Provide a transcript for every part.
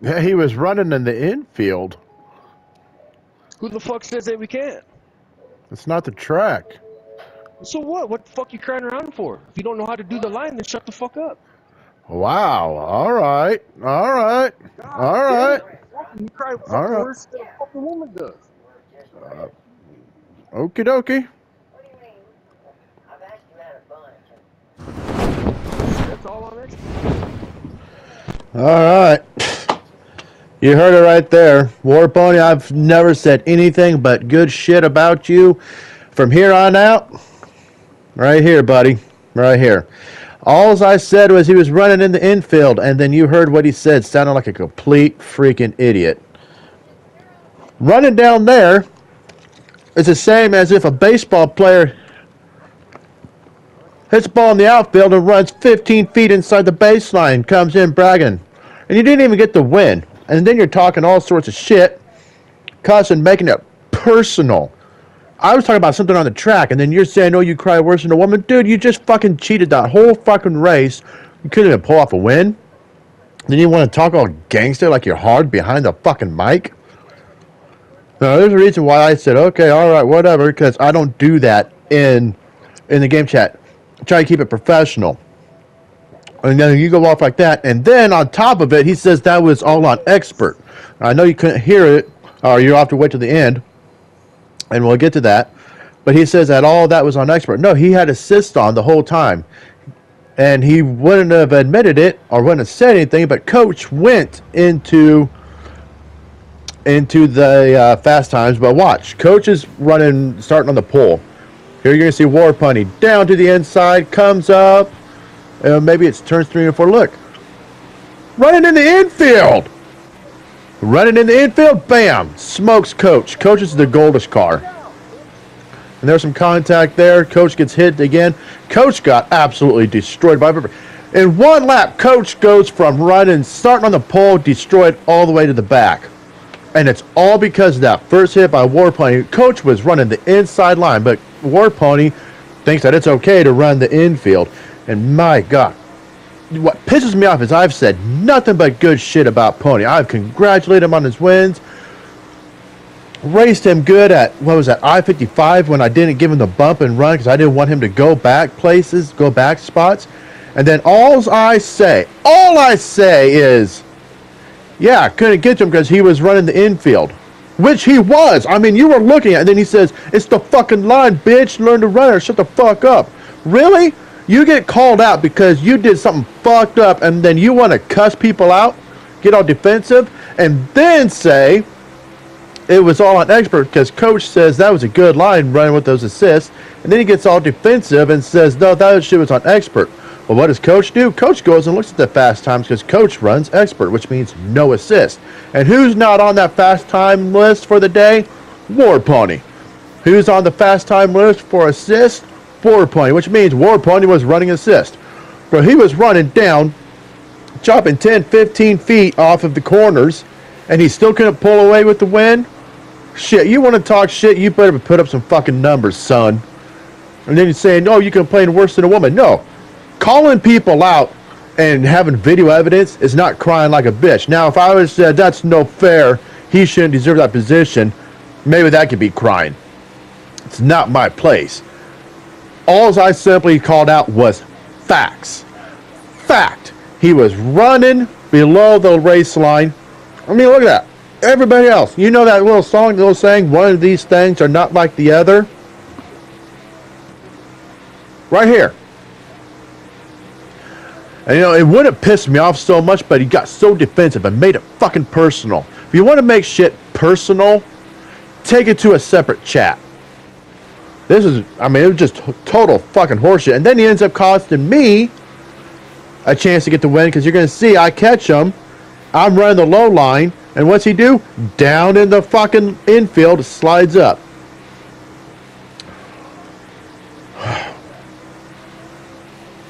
Yeah, he was running in the infield. Who the fuck says that we can't? It's not the track. So what? What the fuck you crying around for? If you don't know how to do the line, then shut the fuck up. Wow. All right. All right. God All damn right. it. You cry All fucking right. worse than a fucking woman does. Okie dokie. That's all on it. All right. You heard it right there. War Pony, I've never said anything but good shit about you from here on out. Right here, buddy. Right here. All I said was he was running in the infield, and then you heard what he said. Sounded like a complete freaking idiot. Running down there is the same as if a baseball player hits a ball in the outfield and runs 15 feet inside the baseline, comes in bragging. And you didn't even get the win. And then you're talking all sorts of shit, cussing, making it personal. I was talking about something on the track, and then you're saying, oh, you cry worse than a woman. Dude, you just fucking cheated that whole fucking race. You couldn't even pull off a win. Then you want to talk all gangster like you're hard behind the fucking mic? No, there's a reason why I said, okay, all right, whatever, because I don't do that in the game chat. I try to keep it professional. And then you go off like that, and then on top of it, he says that was all on expert. I know you couldn't hear it, or you'll have to wait till the end, and we'll get to that. But he says that all that was on expert. No, he had assist on the whole time. And he wouldn't have admitted it or wouldn't have said anything, but Coach went into the fast times. But watch, Coach is running, starting on the pole. Here you're going to see War Pony down to the inside, comes up. Maybe it's turns 3 and 4. Look, running in the infield. Running in the infield, bam, smokes Coach. Coach is the goldish car. And there's some contact there. Coach gets hit again. Coach got absolutely destroyed by River. In one lap, Coach goes from running, starting on the pole, destroyed all the way to the back. And it's all because of that first hit by War Pony. Coach was running the inside line, but War Pony thinks that it's okay to run the infield. And my God, what pisses me off is I've said nothing but good shit about Pony. I've congratulated him on his wins. Raced him good at, what was that, I-55 when I didn't give him the bump and run because I didn't want him to go back places, go back spots. And then all I say is, yeah, I couldn't get to him because he was running the infield. Which he was. I mean, you were looking at it, and then he says, it's the fucking line, bitch, learn to run or shut the fuck up. Really? You get called out because you did something fucked up, and then you want to cuss people out, get all defensive, and then say it was all on expert because Coach says that was a good line running with those assists, and then he gets all defensive and says, no, that shit was on expert. Well, what does Coach do? Coach goes and looks at the fast times because Coach runs expert, which means no assist. And who's not on that fast time list for the day? War Pony. Who's on the fast time list for assist? War Pony, which means War Pony was running assist. But he was running down, chopping 10, 15 feet off of the corners, and he still couldn't pull away with the win? Shit, you want to talk shit, you better put up some fucking numbers, son. And then you're saying, no, you can play worse than a woman. No. Calling people out and having video evidence is not crying like a bitch. Now, if I would have said that's no fair, he shouldn't deserve that position, maybe that could be crying. It's not my place. All I simply called out was facts. Fact. He was running below the race line. I mean, look at that. Everybody else. You know that little song, the little saying, one of these things are not like the other? Right here. And you know, it wouldn't piss me off so much, but he got so defensive and made it fucking personal. If you want to make shit personal, take it to a separate chat. This is, I mean, it was just total fucking horseshit. And then he ends up costing me a chance to get the win because you're going to see I catch him. I'm running the low line. And what's he do? Down in the fucking infield, slides up.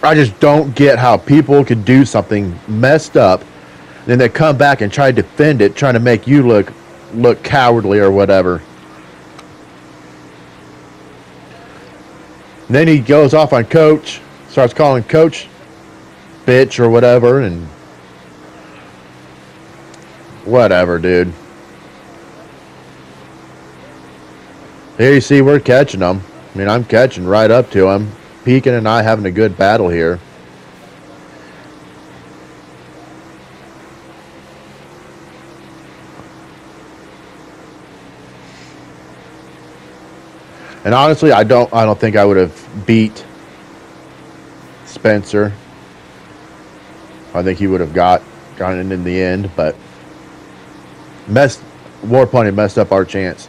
I just don't get how people could do something messed up, and then they come back and try to defend it, trying to make you look cowardly or whatever. And then he goes off on Coach, starts calling Coach bitch or whatever, and Whatever, dude. Here you see we're catching them. I mean, I'm catching right up to him. Pekin and I having a good battle here. And honestly, I don't think I would have beat Spencer. I think he would have gotten in the end, but Warpony messed up our chance.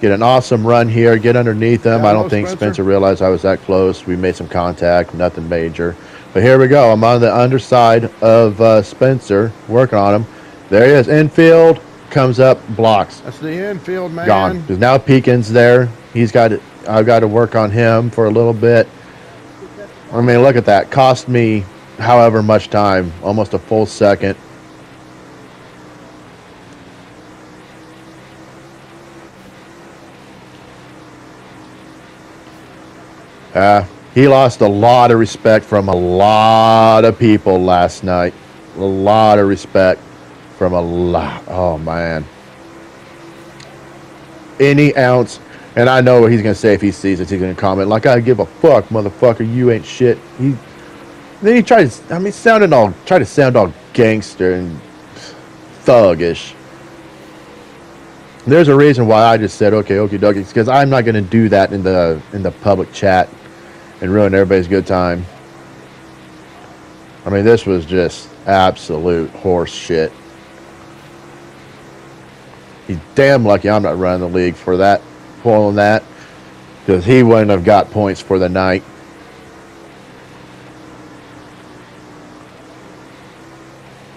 Get an awesome run here, get underneath him. I don't think Spencer realized I was that close. We made some contact, nothing major. But here we go. I'm on the underside of Spencer, working on him. There he is, infield, comes up, blocks. That's the infield, man. Gone. Because now Pekin's there. I've got to work on him for a little bit. I mean, look at that. Cost me however much time, almost a full second. He lost a lot of respect from a lot of people last night. A lot of respect from a lot. Oh, man. Any ounce. And I know what he's going to say if he sees it. He's going to comment, like, I give a fuck, motherfucker. You ain't shit. Then he tried to, I mean, try to sound all gangster and thuggish. There's a reason why I just said, okay, okie dokie. It's because I'm not going to do that in the public chat and ruin everybody's good time. I mean, this was just absolute horse shit. He's damn lucky I'm not running the league for that, pulling that, because he wouldn't have got points for the night.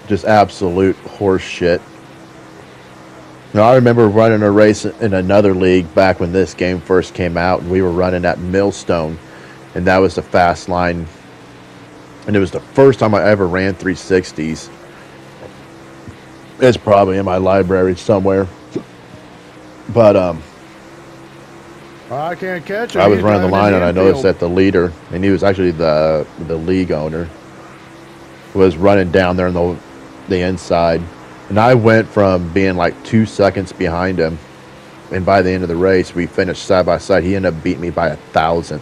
Just absolute horse shit. Now, I remember running a race in another league back when this game first came out, and we were running at Millstone, and that was the fast line. And it was the first time I ever ran 360s. It's probably in my library somewhere. But I can't catch him. I was running the line, and I noticed that the leader, and he was actually the league owner, was running down there on the inside. And I went from being like 2 seconds behind him, and by the end of the race, we finished side by side. He ended up beating me by 1,000th.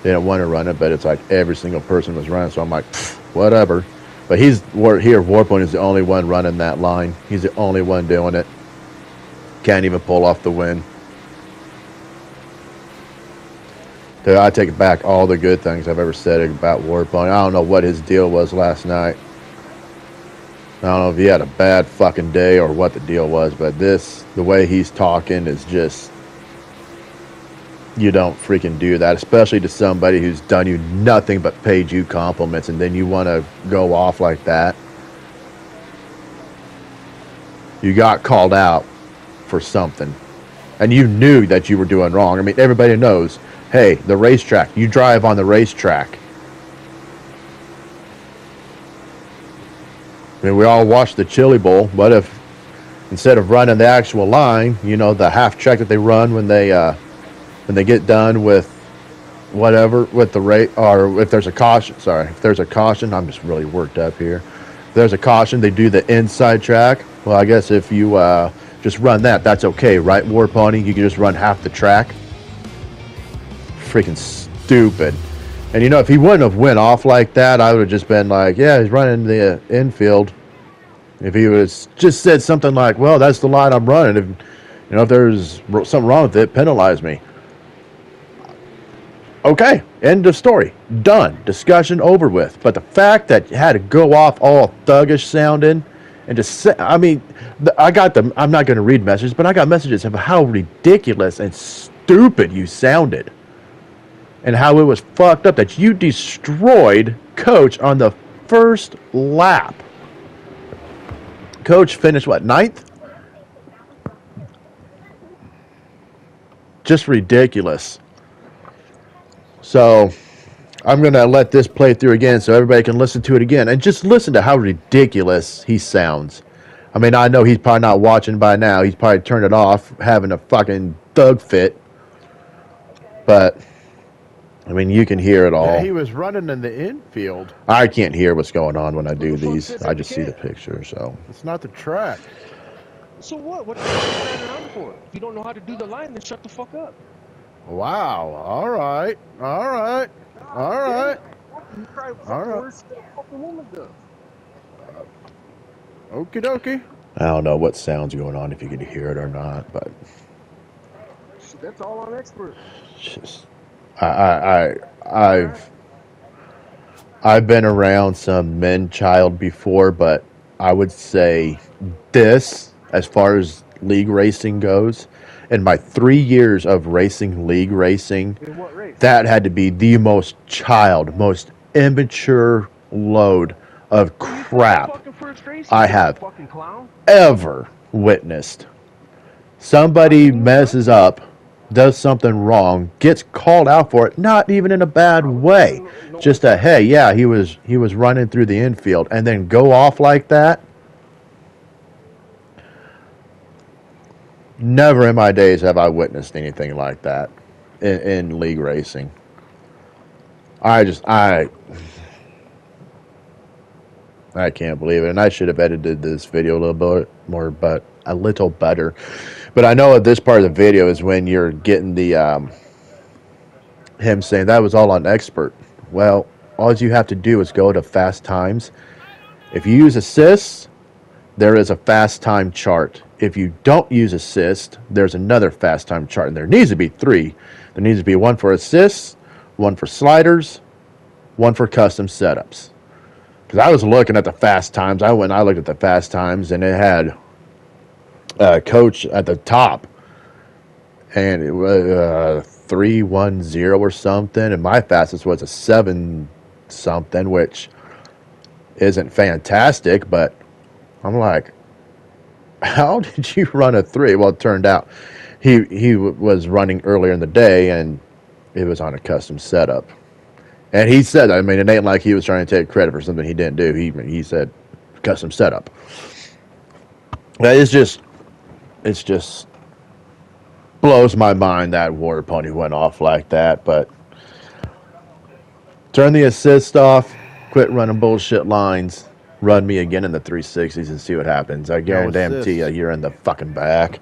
They didn't want to run it, but it's like every single person was running, so I'm like, whatever. But here, Warpoint is the only one running that line. He's the only one doing it. Can't even pull off the win. Dude, I take back all the good things I've ever said about Warpoint. I don't know what his deal was last night. I don't know if he had a bad fucking day or what the deal was, but the way he's talking is just, you don't freaking do that, especially to somebody who's done you nothing but paid you compliments, and then you want to go off like that. You got called out for something, and you knew that you were doing wrong. I mean, everybody knows, hey, the racetrack, you drive on the racetrack. I mean, we all watched the Chili Bowl. What if, instead of running the actual line, you know, the half track that they run when they get done with whatever, with the rate, or if there's a caution, if there's a caution, I'm just really worked up here. If there's a caution, they do the inside track. Well, I guess if you just run that, that's okay, right, Warpony? You can just run half the track. Freaking stupid. And, you know, if he wouldn't have went off like that, I would have just been like, yeah, he's running the infield. If he was just said something like, well, that's the line I'm running. If, you know, if there's something wrong with it, penalize me. Okay, end of story. Done. Discussion over with. But the fact that you had to go off all thuggish sounding and just say, I mean, I got them. I'm not going to read messages, but I got messages of how ridiculous and stupid you sounded. And how it was fucked up that you destroyed Coach on the first lap. Coach finished, what, 9th? Just ridiculous. So, I'm going to let this play through again so everybody can listen to it again. And just listen to how ridiculous he sounds. I mean, I know he's probably not watching by now. He's probably turned it off, having a fucking thug fit. But I mean, you can hear it all. Yeah, he was running in the infield. I can't hear what's going on when I do these. I just see the picture, so. It's not the track. So what? What the fuck are you crying around for? If you don't know how to do the line, then shut the fuck up. Wow. All right. All right. All right. You cry All right. worse than a fucking woman does. Okie dokie. I don't know what sound's going on, if you can hear it or not, but That's all on expert. it's just I've been around some men-child before, but I would say this, as far as league racing goes, in my 3 years of league racing, In what race? that had to be the most immature load of crap Fucking first race, I you have fucking clown. ever witnessed. Somebody messes up, does something wrong, gets called out for it, not even in a bad way. Just a, hey, yeah, he was running through the infield, and then go off like that. Never in my days have I witnessed anything like that in league racing. I can't believe it, and I should have edited this video a little bit more, but a little better. But I know this part of the video is when you're getting the him saying that was all on expert. Well, all you have to do is go to fast times. If you use assists, there is a fast time chart. If you don't use assist, there's another fast time chart, and there needs to be 3. There needs to be one for assists, one for sliders, one for custom setups. Because I was looking at the fast times. I looked at the fast times, and it had coach at the top, and it was 310 or something, and my fastest was a 7 something, which isn't fantastic, but I'm like, how did you run a 3? Well, it turned out he was running earlier in the day, and it was on a custom setup. And he said, I mean, it ain't like he was trying to take credit for something he didn't do. He said custom setup. It's just blows my mind that Water Pony went off like that. But turn the assist off, quit running bullshit lines, run me again in the 360s and see what happens. I guarantee you, you're in the fucking back.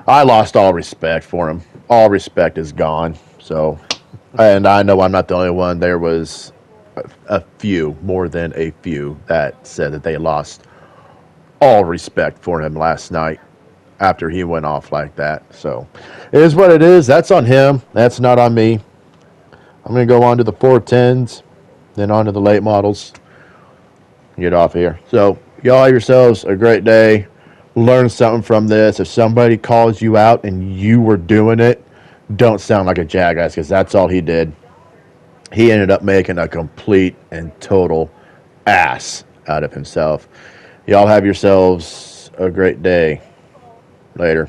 I lost all respect for him. All respect is gone. So, and I know I'm not the only one. There was a few, more than a few, that said that they lost all respect for him last night after he went off like that. So, it is what it is. That's on him. That's not on me. I'm going to go on to the 410s, then on to the late models. Get off here. So, y'all have yourselves a great day. Learn something from this. If somebody calls you out and you were doing it, don't sound like a jackass, because that's all he did. He ended up making a complete and total ass out of himself. Y'all have yourselves a great day. Later.